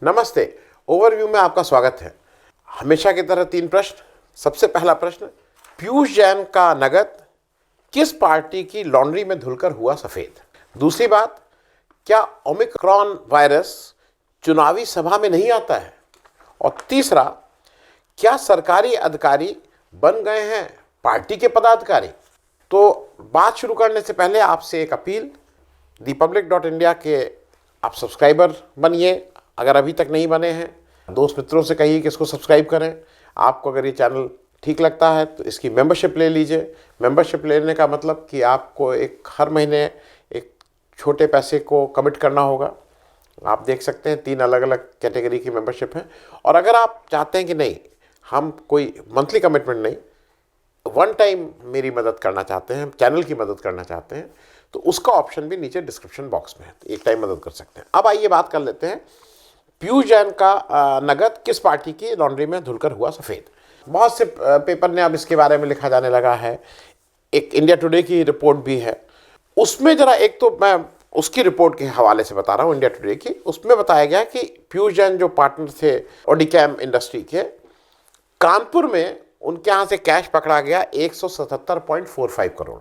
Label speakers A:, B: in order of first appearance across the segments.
A: नमस्ते। ओवरव्यू में आपका स्वागत है। हमेशा की तरह 3 प्रश्न। सबसे पहला प्रश्न, पीयूष जैन का नगद किस पार्टी की लॉन्ड्री में धुलकर हुआ सफेद? दूसरी बात, क्या ओमिक्रॉन वायरस चुनावी सभा में नहीं आता है? और तीसरा, क्या सरकारी अधिकारी बन गए हैं पार्टी के पदाधिकारी? तो बात शुरू करने से पहले आपसे एक अपील, thepublic.india के आप सब्सक्राइबर बनिए अगर अभी तक नहीं बने हैं। दोस्त मित्रों से कहिए कि इसको सब्सक्राइब करें। आपको अगर ये चैनल ठीक लगता है तो इसकी मेंबरशिप ले लीजिए। मेंबरशिप लेने का मतलब कि आपको हर महीने एक छोटे पैसे को कमिट करना होगा। आप देख सकते हैं 3 अलग अलग कैटेगरी की मेंबरशिप है। और अगर आप चाहते हैं कि नहीं, हम कोई मंथली कमिटमेंट नहीं, वन टाइम मेरी मदद करना चाहते हैं, चैनल की मदद करना चाहते हैं, तो उसका ऑप्शन भी नीचे डिस्क्रिप्शन बॉक्स में है। तो एक टाइम मदद कर सकते हैं। अब आइए बात कर लेते हैं, पीयूष जैन का नगद किस पार्टी की लॉन्ड्री में धुलकर हुआ सफ़ेद? बहुत से पेपर ने अब इसके बारे में लिखा जाने लगा है। एक इंडिया टुडे की रिपोर्ट भी है। उसमें ज़रा, एक तो मैं उसकी रिपोर्ट के हवाले से बता रहा हूँ, इंडिया टुडे की। उसमें बताया गया कि पीयूष जैन जो पार्टनर थे ऑडिकैम इंडस्ट्री के, कानपुर में उनके यहाँ से कैश पकड़ा गया 177.45 करोड़,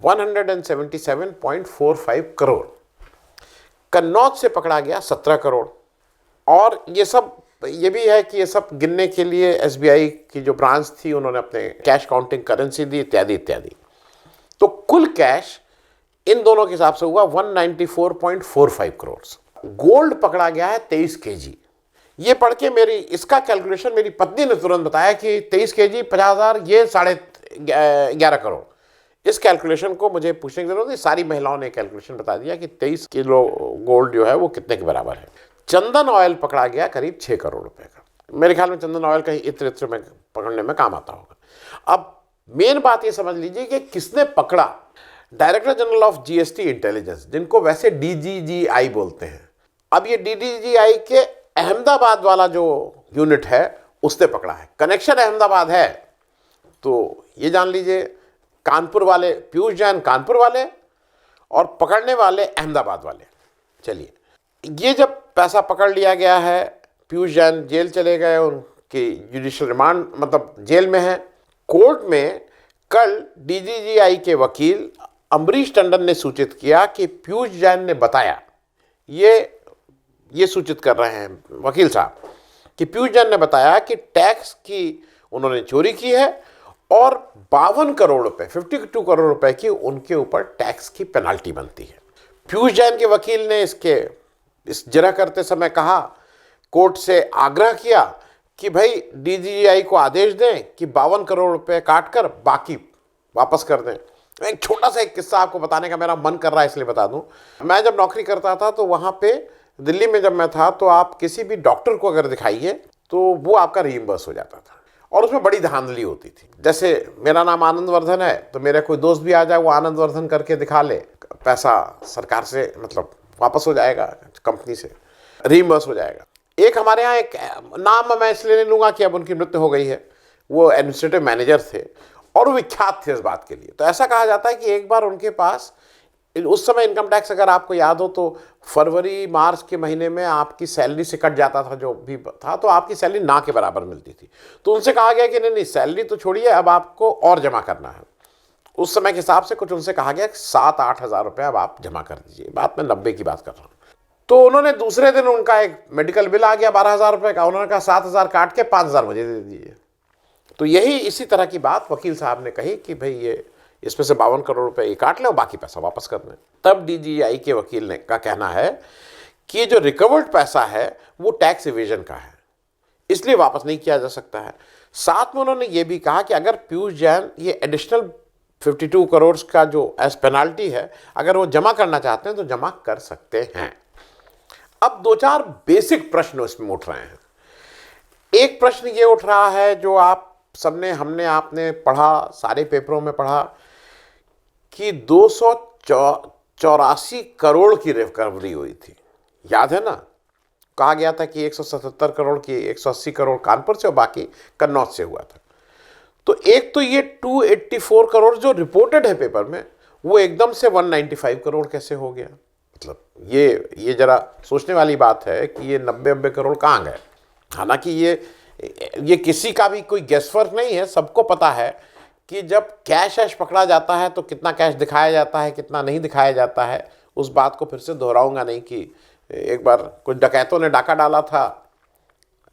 A: 177.45 करोड़। कन्नौज से पकड़ा गया 17 करोड़। और ये भी है कि ये सब गिनने के लिए एसबीआई की जो ब्रांच थी उन्होंने अपने कैश काउंटिंग करेंसी दी, इत्यादि इत्यादि। तो कुल कैश इन दोनों के हिसाब से हुआ 194.45 करोड़। गोल्ड पकड़ा गया है 23 केजी। ये पढ़ के इसका कैलकुलेशन मेरी पत्नी ने तुरंत बताया कि 23 केजी 50,000, ये 11.5 करोड़। इस कैलकुलेशन को मुझे पूछने की जरूरत नहीं, सारी महिलाओं ने कैलकुलेशन बता दिया कि 23 किलो गोल्ड जो है वो कितने के बराबर है। चंदन ऑयल पकड़ा गया करीब 6 करोड़ रुपए का। मेरे ख्याल में चंदन ऑयल कहीं इत्र में पकड़ने में काम आता होगा। अब मेन बात ये समझ लीजिए कि किसने पकड़ा। Director general of GST intelligence, जिनको वैसे डीजीजीआई बोलते हैं, अब ये डीजीजीआई के अहमदाबाद वाला जो यूनिट है उसने पकड़ा है। कनेक्शन अहमदाबाद है तो ये जान लीजिए, कानपुर वाले पीयूष जैन कानपुर वाले और पकड़ने वाले अहमदाबाद वाले। चलिए, ये जब पैसा पकड़ लिया गया है, पीयूष जैन जेल चले गए, उनकी जुडिशियल रिमांड मतलब जेल में है। कोर्ट में कल डीजीजीआई के वकील अमरीश टंडन ने सूचित किया कि पीयूष जैन ने बताया, ये सूचित कर रहे हैं वकील साहब कि पीयूष जैन ने बताया कि टैक्स की उन्होंने चोरी की है और 52 करोड़ रुपए, 52 करोड़ रुपए की उनके ऊपर टैक्स की पेनाल्टी बनती है। पीयूष जैन के वकील ने इस जिरह करते समय कहा, कोर्ट से आग्रह किया कि भाई डीजीजीआई को आदेश दें कि 52 करोड़ रुपए काटकर बाकी वापस कर दें। एक छोटा सा एक किस्सा आपको बताने का मेरा मन कर रहा है, इसलिए बता दूं। मैं जब नौकरी करता था तो वहाँ पे दिल्ली में जब मैं था, तो आप किसी भी डॉक्टर को अगर दिखाइए तो वो आपका रीइंबर्स हो जाता था। और उसमें बड़ी धांधली होती थी। जैसे मेरा नाम आनंद वर्धन है, तो मेरे कोई दोस्त भी आ जाए, वो आनंद वर्धन करके दिखा ले, पैसा सरकार से मतलब वापस हो जाएगा, कंपनी से रीइंबर्स हो जाएगा। एक हमारे यहाँ एक नाम मैं इसलिए नहीं लूँगा कि अब उनकी मृत्यु हो गई है, वो एडमिनिस्ट्रेटिव मैनेजर थे और वो विख्यात थे इस बात के लिए। तो ऐसा कहा जाता है कि एक बार उनके पास, उस समय इनकम टैक्स अगर आपको याद हो तो फरवरी मार्च के महीने में आपकी सैलरी से कट जाता था, जो भी था, तो आपकी सैलरी ना के बराबर मिलती थी। तो उनसे कहा गया कि नहीं सैलरी तो छोड़िए, अब आपको और जमा करना है। उस समय के हिसाब से कुछ उनसे कहा गया 7-8 हज़ार रुपये अब आप जमा कर दीजिए। बात मैं 90 की बात कर रहा हूँ। तो उन्होंने दूसरे दिन उनका एक मेडिकल बिल आ गया 12,000 रुपये का। उन्होंने कहा 7,000 काट के 5,000 मुझे दे दीजिए। तो इसी तरह की बात वकील साहब ने कही कि भाई ये इसमें से 52 करोड़ रुपए ये काट लें और बाकी पैसा वापस कर दें। तब डीजीआई के वकील का कहना है कि जो रिकवर्ड पैसा है वो टैक्स इवेजन का है, इसलिए वापस नहीं किया जा सकता है। साथ में उन्होंने ये भी कहा कि अगर पीयूष जैन ये एडिशनल 52 करोड़ का जो एज पेनाल्टी है, अगर वो जमा करना चाहते हैं तो जमा कर सकते हैं। अब 2-4 बेसिक प्रश्न इसमें उठ रहे हैं। एक प्रश्न ये उठ रहा है जो आप सबने, आपने पढ़ा, सारे पेपरों में पढ़ा कि 284 करोड़ की रिकवरी हुई थी। याद है ना, कहा गया था कि 177 करोड़ की 180 करोड़ कानपुर से और बाकी कन्नौज से हुआ था। तो एक तो ये 284 करोड़ जो रिपोर्टेड है पेपर में, वो एकदम से 195 करोड़ कैसे हो गया? मतलब ये जरा सोचने वाली बात है कि ये 90-90 करोड़ कहाँ गए। हालांकि ये किसी का भी कोई गेसवर्क नहीं है, सबको पता है कि जब कैश ऐश पकड़ा जाता है तो कितना कैश दिखाया जाता है, कितना नहीं दिखाया जाता है। उस बात को फिर से दोहराऊंगा नहीं कि एक बार कुछ डकैतों ने डाका डाला था,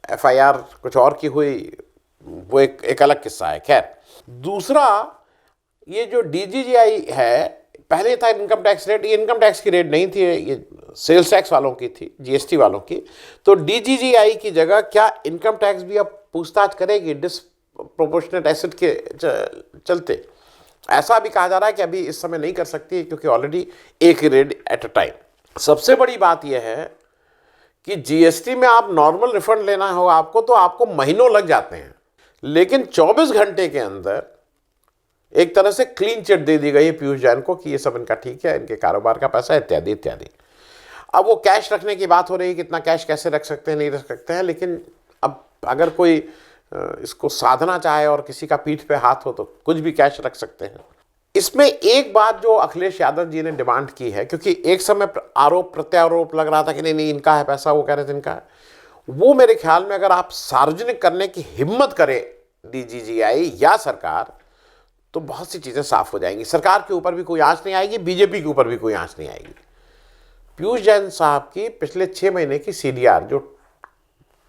A: एफआईआर कुछ और की हुई, वो एक अलग किस्सा है। खैर, दूसरा ये जो डीजीजीआई है, पहले था इनकम टैक्स रेट, ये इनकम टैक्स की रेट नहीं थी, ये सेल्स टैक्स वालों की थी, जीएसटी वालों की। तो डीजीजीआई की जगह क्या इनकम टैक्स भी अब पूछताछ करेगी डिसप्रोपोर्शनेट एसेट के चलते? ऐसा भी कहा जा रहा है कि अभी इस समय नहीं कर सकती क्योंकि ऑलरेडी एक रेट एट अ टाइम। सबसे बड़ी बात यह है कि जीएसटी में आप नॉर्मल रिफंड लेना हो आपको तो आपको महीनों लग जाते हैं, लेकिन 24 घंटे के अंदर एक तरह से क्लीन चिट दे दी गई है पीयूष जैन को कि ये सब इनका ठीक है, इनके कारोबार का पैसा इत्यादि इत्यादि। अब वो कैश रखने की बात हो रही है, कितना कैश कैसे रख सकते हैं, नहीं रख सकते हैं, लेकिन अब अगर कोई इसको साधना चाहे और किसी का पीठ पे हाथ हो तो कुछ भी कैश रख सकते हैं। इसमें एक बात जो अखिलेश यादव जी ने डिमांड की है, क्योंकि एक समय आरोप प्रत्यारोप लग रहा था कि नहीं इनका है पैसा, वो कह रहे थे इनका है, वो मेरे ख्याल में अगर आप सार्वजनिक करने की हिम्मत करें डीजीजीआई या सरकार, तो बहुत सी चीज़ें साफ हो जाएंगी। सरकार के ऊपर भी कोई आंच नहीं आएगी, बीजेपी के ऊपर भी कोई आंच नहीं आएगी। पीयूष जैन साहब की पिछले 6 महीने की सीडीआर, जो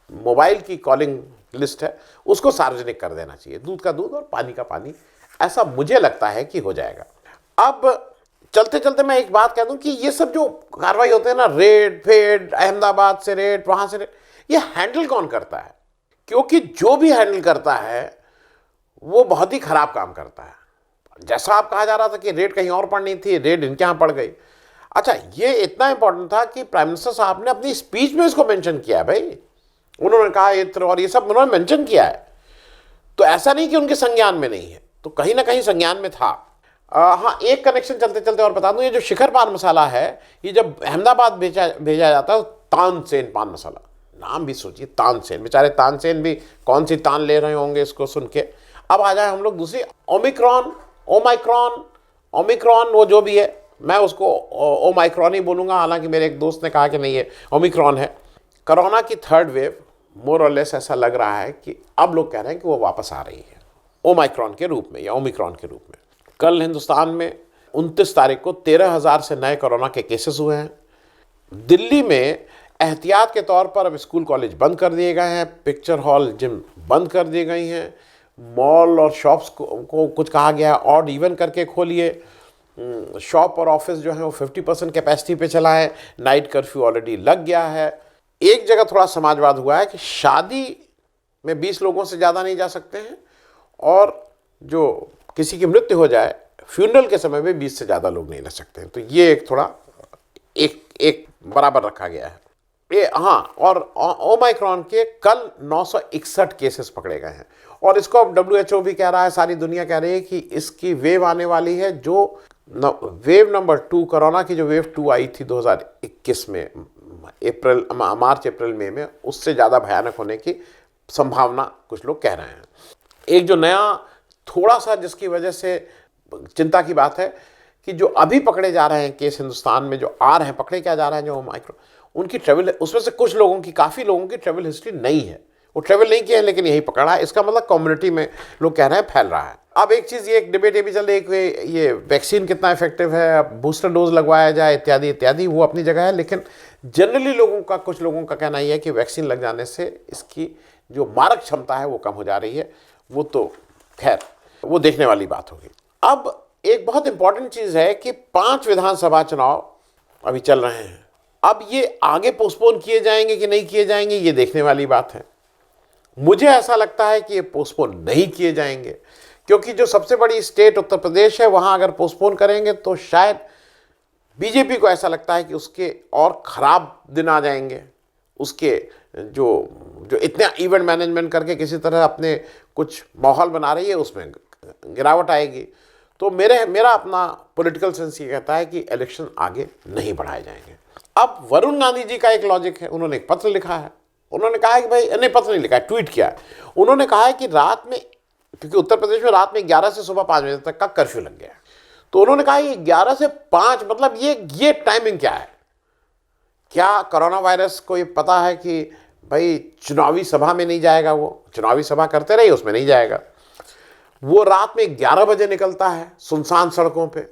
A: मोबाइल की कॉलिंग लिस्ट है, उसको सार्वजनिक कर देना चाहिए। दूध का दूध और पानी का पानी, ऐसा मुझे लगता है कि हो जाएगा। अब चलते चलते मैं एक बात कह दूं कि ये सब जो कार्रवाई होते हैं ना, रेड फेड, अहमदाबाद से रेड, वहां से रेड, ये हैंडल कौन करता है? क्योंकि जो भी हैंडल करता है वो बहुत ही खराब काम करता है। जैसा आप कहा जा रहा था कि रेड कहीं और पड़नी थी, रेड इनके यहाँ पड़ गई। अच्छा, ये इतना इंपॉर्टेंट था कि प्राइम मिनिस्टर साहब ने अपनी स्पीच में इसको मेंशन किया है भाई। उन्होंने कहा इत्र और ये सब उन्होंने मेंशन किया है, तो ऐसा नहीं कि उनके संज्ञान में नहीं है, तो कहीं ना कहीं संज्ञान में था। हाँ, एक कनेक्शन चलते चलते और बता दूं, ये जो शिखर पान मसाला है, ये जब अहमदाबाद भेजा जाता है, तानसेन पान मसाला, नाम भी सोचिए, तानसेन, बेचारे तानसेन भी कौन सी तान ले रहे होंगे इसको सुन के। अब आ जाए हम लोग दूसरी, ओमिक्रॉन, वो जो भी है, मैं उसको ओमाइक्रॉन ही बोलूँगा, हालांकि मेरे एक दोस्त ने कहा कि नहीं है ओमिक्रॉन है। कोरोना की थर्ड वेव मोर और लेस ऐसा लग रहा है कि अब लोग कह रहे हैं कि वो वापस आ रही है ओमाइक्रॉन के रूप में या ओमिक्रॉन के रूप में। कल हिंदुस्तान में 29 तारीख को 13,000 से नए कोरोना के केसेस हुए हैं। दिल्ली में एहतियात के तौर पर अब स्कूल कॉलेज बंद कर दिए गए हैं, पिक्चर हॉल जिम बंद कर दी गई हैं, मॉल और शॉप्स को कुछ कहा गया है ऑड इवन करके खोलिए, शॉप और ऑफिस जो है वो 50% कैपेसिटी पे चला है, नाइट कर्फ्यू ऑलरेडी लग गया है। एक जगह थोड़ा समाजवाद हुआ है कि शादी में 20 लोगों से ज़्यादा नहीं जा सकते हैं, और जो किसी की मृत्यु हो जाए फ्यूनरल के समय में 20 से ज़्यादा लोग नहीं रह सकते हैं। तो ये एक थोड़ा एक बराबर रखा गया है ये। हाँ, और ओमाइक्रॉन के कल 961 केसेस पकड़े गए हैं, और इसको अब WHO भी कह रहा है, सारी दुनिया कह रही है कि इसकी वेव आने वाली है, जो वेव नंबर 2, कोरोना की जो वेव 2 आई थी 2021 में, मार्च अप्रैल मई में, उससे ज़्यादा भयानक होने की संभावना कुछ लोग कह रहे हैं। एक जो नया थोड़ा सा जिसकी वजह से चिंता की बात है कि जो अभी पकड़े जा रहे हैं केस हिंदुस्तान में, जो आ रहे हैं, पकड़े क्या जा रहे हैं जो माइक्रो, उनकी ट्रेवल, उसमें से कुछ लोगों की, काफ़ी लोगों की ट्रेवल हिस्ट्री नहीं है, वो ट्रेवल नहीं किए हैं लेकिन यही पकड़ा है। इसका मतलब कम्युनिटी में लोग कह रहे हैं फैल रहा है। अब एक चीज़, ये एक डिबेट ये भी चल रही है कि ये वैक्सीन कितना इफेक्टिव है, बूस्टर डोज लगवाया जाए इत्यादि इत्यादि, वो अपनी जगह है, लेकिन जनरली कुछ लोगों का कहना यह है कि वैक्सीन लग जाने से इसकी जो मारक क्षमता है वो कम हो जा रही है। वो तो खैर वो देखने वाली बात होगी। अब एक बहुत इंपॉर्टेंट चीज़ है कि 5 विधानसभा चुनाव अभी चल रहे हैं। अब ये आगे पोस्टपोन किए जाएंगे कि नहीं किए जाएंगे, ये देखने वाली बात है। मुझे ऐसा लगता है कि ये पोस्टपोन नहीं किए जाएंगे, क्योंकि जो सबसे बड़ी स्टेट उत्तर प्रदेश है, वहाँ अगर पोस्टपोन करेंगे तो शायद बीजेपी को ऐसा लगता है कि उसके और ख़राब दिन आ जाएंगे, उसके जो इतना इवेंट मैनेजमेंट करके किसी तरह अपने कुछ माहौल बना रही है उसमें गिरावट आएगी। तो मेरा अपना पॉलिटिकल सेंस ये कहता है कि इलेक्शन आगे नहीं बढ़ाए जाएंगे। अब वरुण गांधी जी का एक लॉजिक है, उन्होंने एक पत्र लिखा है, उन्होंने कहा है कि भाई, नहीं पत्र नहीं लिखा है, ट्वीट किया है, उन्होंने कहा है कि रात में, क्योंकि उत्तर प्रदेश में रात में 11 से सुबह 5 बजे तक का कर्फ्यू लग गया है, तो उन्होंने कहा कि 11 से 5 मतलब ये टाइमिंग क्या है? क्या कोरोना वायरस को ये पता है कि भाई चुनावी सभा में नहीं जाएगा, वो चुनावी सभा करते रहे उसमें नहीं जाएगा। वो रात में 11 बजे निकलता है सुनसान सड़कों पे,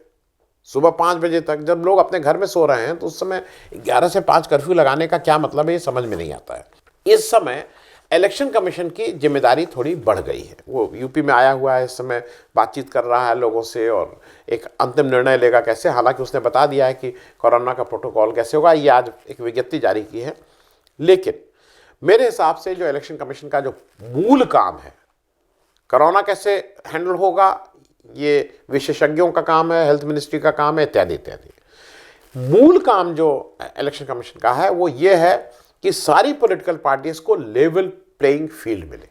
A: सुबह 5 बजे तक, जब लोग अपने घर में सो रहे हैं, तो उस समय 11 से 5 कर्फ्यू लगाने का क्या मतलब है, ये समझ में नहीं आता है। इस समय इलेक्शन कमीशन की जिम्मेदारी थोड़ी बढ़ गई है। वो यूपी में आया हुआ है, इस समय बातचीत कर रहा है लोगों से और एक अंतिम निर्णय लेगा कैसे। हालांकि उसने बता दिया है कि कोरोना का प्रोटोकॉल कैसे होगा, ये आज एक विज्ञप्ति जारी की है। लेकिन मेरे हिसाब से जो इलेक्शन कमीशन का जो मूल काम है, कोरोना कैसे हैंडल होगा, ये विशेषज्ञों का काम है, हेल्थ मिनिस्ट्री का काम है, इत्यादि इत्यादि। मूल काम जो इलेक्शन कमीशन का है वो ये है कि सारी पॉलिटिकल पार्टीज को लेवल प्लेइंग फील्ड मिले,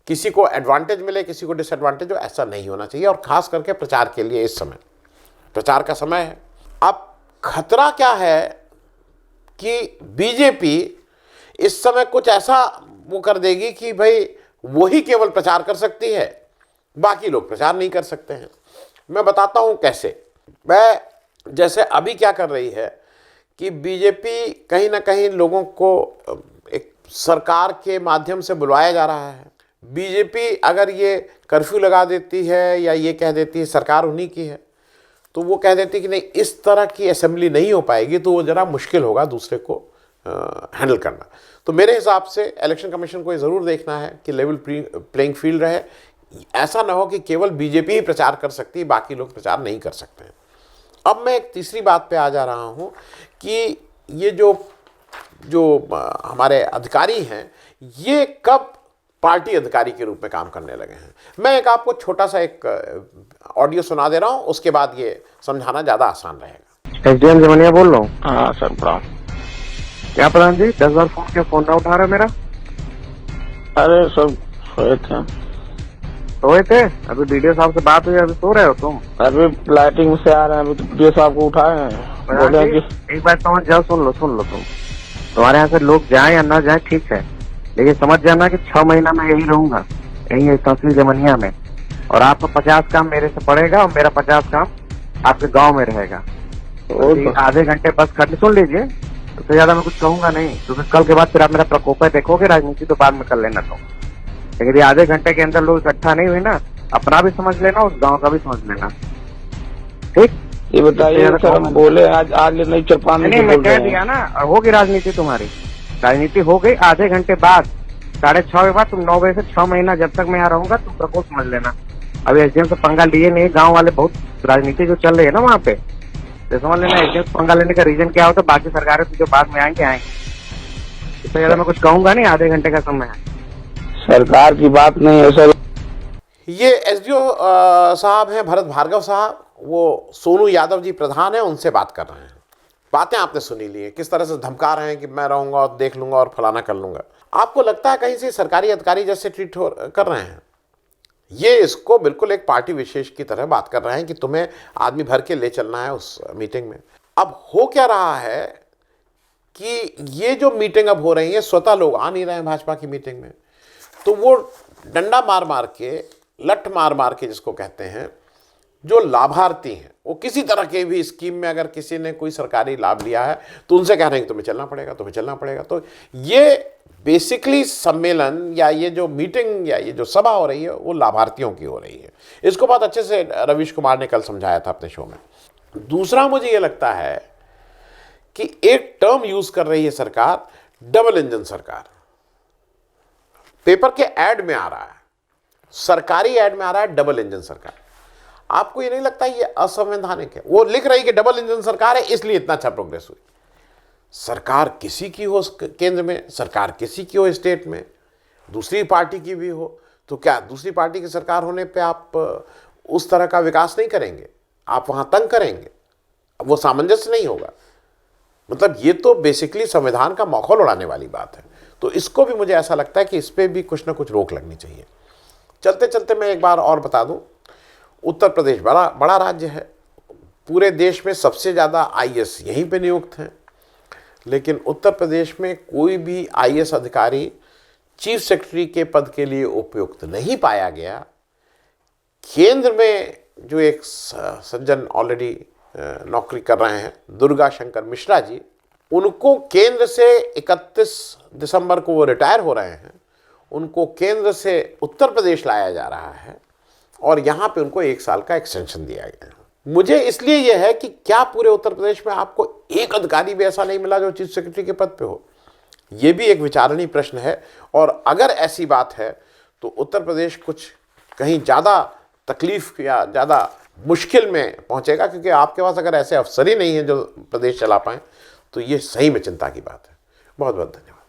A: किसी को एडवांटेज मिले किसी को डिसएडवांटेज हो, ऐसा नहीं होना चाहिए। और खास करके प्रचार के लिए, इस समय प्रचार का समय है। अब खतरा क्या है कि बीजेपी इस समय कुछ ऐसा वो कर देगी कि भाई वही केवल प्रचार कर सकती है, बाकी लोग प्रचार नहीं कर सकते हैं। मैं बताता हूं कैसे। मैं जैसे अभी क्या कर रही है कि बीजेपी कहीं ना कहीं लोगों को एक सरकार के माध्यम से बुलवाया जा रहा है। बीजेपी अगर ये कर्फ्यू लगा देती है या ये कह देती है सरकार उन्हीं की है, तो वो कह देती है कि नहीं, इस तरह की असेंबली नहीं हो पाएगी, तो वो ज़रा मुश्किल होगा दूसरे को हैंडल करना। तो मेरे हिसाब से इलेक्शन कमीशन को ये ज़रूर देखना है कि लेवल प्लेइंग फील्ड रहे। ऐसा ना हो कि केवल बीजेपी ही प्रचार कर सकती है, बाकी लोग प्रचार नहीं कर सकते हैं। अब मैं एक तीसरी बात पे आ जा रहा हूँ कि ये जो हमारे अधिकारी हैं, ये कब पार्टी अधिकारी के रूप में काम करने लगे हैं। मैं एक आपको छोटा सा एक ऑडियो सुना दे रहा हूँ, उसके बाद ये समझाना ज़्यादा आसान रहेगा।
B: एसडीएम जमनिया बोल रहा हूँ।
C: हाँ सर, प्रणाम।
B: क्या प्रधान जी, 10 बार फोन किया, फोन ना उठा रहे मेरा।
C: अरे सर सोए थे।
B: सोए थे? अभी बीडीओ साहब से बात हुई, अभी सो रहे हो तुम?
C: अभी लाइटिंग से आ रहे हैं, अभी तो बीडीओ साहब को उठाए हैं, बोले हैं कि
B: एक बार समझ जाओ, सुन लो तुम। तुम्हारे यहाँ से लोग जाए या ना जाए ठीक है, लेकिन समझ जाना कि 6 महीना मैं यही रहूंगा, यही तहसील जमनिया में। और आपका 50 काम मेरे से पड़ेगा और मेरा 50 काम आपके गाँव में रहेगा। तो आधे घंटे बस खट सुन लीजिए, उससे ज्यादा मैं कुछ कहूंगा नहीं, क्योंकि कल के बाद फिर आप मेरा प्रकोप देखोगे, राजनीति तो बाद में कर लेना। तो लेकिन यदि आधे घंटे के अंदर लोग इकट्ठा नहीं हुए ना, अपना भी समझ लेना, उस गांव का भी समझ लेना, ठीक?
C: ये बताइए सर, हम बोले आज नहीं चल पाने
B: नहीं, मैं कह दिया ना, होगी राजनीति, तुम्हारी राजनीति हो गई। आधे घंटे बाद 6:30 के बाद तुम 9 बजे से 6 महीना जब तक मैं यहाँ रहूंगा, तुम प्रकोप समझ लेना। अभी एसडीएम से पंगा लिए नहीं, गाँव वाले बहुत राजनीति जो चल रही है ना वहाँ पे, तो समझ लेना एसडीएम से पंगा लेने का रीजन क्या होता है। बाकी सरकारें तो जो बाद में आएंगे, इससे ज्यादा मैं कुछ कहूंगा नहीं, आधे घंटे का समय है।
C: सरकार की बात नहीं है सर।
A: ये एसडीओ साहब हैं भरत भार्गव साहब, वो सोनू यादव जी प्रधान है, उनसे बात कर रहे हैं। बातें आपने सुनी ली है, किस तरह से धमका रहे हैं कि मैं रहूंगा और देख लूंगा और फलाना कर लूंगा। आपको लगता है कहीं से सरकारी अधिकारी जैसे ट्रीट कर रहे हैं? ये इसको बिल्कुल एक पार्टी विशेष की तरह बात कर रहे हैं कि तुम्हें आदमी भर के ले चलना है उस मीटिंग में। अब हो क्या रहा है कि ये जो मीटिंग अब हो रही है, स्वतः लोग आ नहीं रहे हैं भाजपा की मीटिंग में, तो वो डंडा मार मार के, लठ मार मार के जिसको कहते हैं, जो लाभार्थी हैं, वो किसी तरह के भी स्कीम में अगर किसी ने कोई सरकारी लाभ लिया है तो उनसे कह रहे हैं कि तुम्हें चलना पड़ेगा, तुम्हें चलना पड़ेगा। तो ये बेसिकली सम्मेलन या ये जो मीटिंग या ये जो सभा हो रही है वो लाभार्थियों की हो रही है। इसको बहुत अच्छे से रवीश कुमार ने कल समझाया था अपने शो में। दूसरा, मुझे ये लगता है कि एक टर्म यूज कर रही है सरकार, डबल इंजन सरकार। पेपर के ऐड में आ रहा है, सरकारी ऐड में आ रहा है डबल इंजन सरकार। आपको ये नहीं लगता ये असंवैधानिक है? वो लिख रही है कि डबल इंजन सरकार है, इसलिए इतना अच्छा प्रोग्रेस हुई। सरकार किसी की हो केंद्र में, सरकार किसी की हो स्टेट में, दूसरी पार्टी की भी हो, तो क्या दूसरी पार्टी की सरकार होने पे आप उस तरह का विकास नहीं करेंगे? आप वहां तंग करेंगे, वो सामंजस्य नहीं होगा। मतलब ये तो बेसिकली संविधान का माहौल उड़ाने वाली बात है। तो इसको भी मुझे ऐसा लगता है कि इस पर भी कुछ ना कुछ रोक लगनी चाहिए। चलते चलते मैं एक बार और बता दूं, उत्तर प्रदेश बड़ा राज्य है, पूरे देश में सबसे ज़्यादा आईएएस यहीं पे नियुक्त हैं, लेकिन उत्तर प्रदेश में कोई भी आईएएस अधिकारी चीफ सेक्रेटरी के पद के लिए उपयुक्त नहीं पाया गया। केंद्र में जो एक सज्जन ऑलरेडी नौकरी कर रहे हैं, दुर्गा शंकर मिश्रा जी, उनको केंद्र से 31 दिसंबर को वो रिटायर हो रहे हैं, उनको केंद्र से उत्तर प्रदेश लाया जा रहा है और यहाँ पे उनको 1 साल का एक्सटेंशन दिया गया है। मुझे इसलिए यह है कि क्या पूरे उत्तर प्रदेश में आपको एक अधिकारी भी ऐसा नहीं मिला जो चीफ सेक्रेटरी के पद पे हो? ये भी एक विचारणीय प्रश्न है। और अगर ऐसी बात है तो उत्तर प्रदेश कुछ कहीं ज़्यादा तकलीफ या ज़्यादा मुश्किल में पहुंचेगा, क्योंकि आपके पास अगर ऐसे अफसर ही नहीं हैं जो प्रदेश चला पाएँ, तो ये सही में चिंता की बात है। बहुत बहुत धन्यवाद।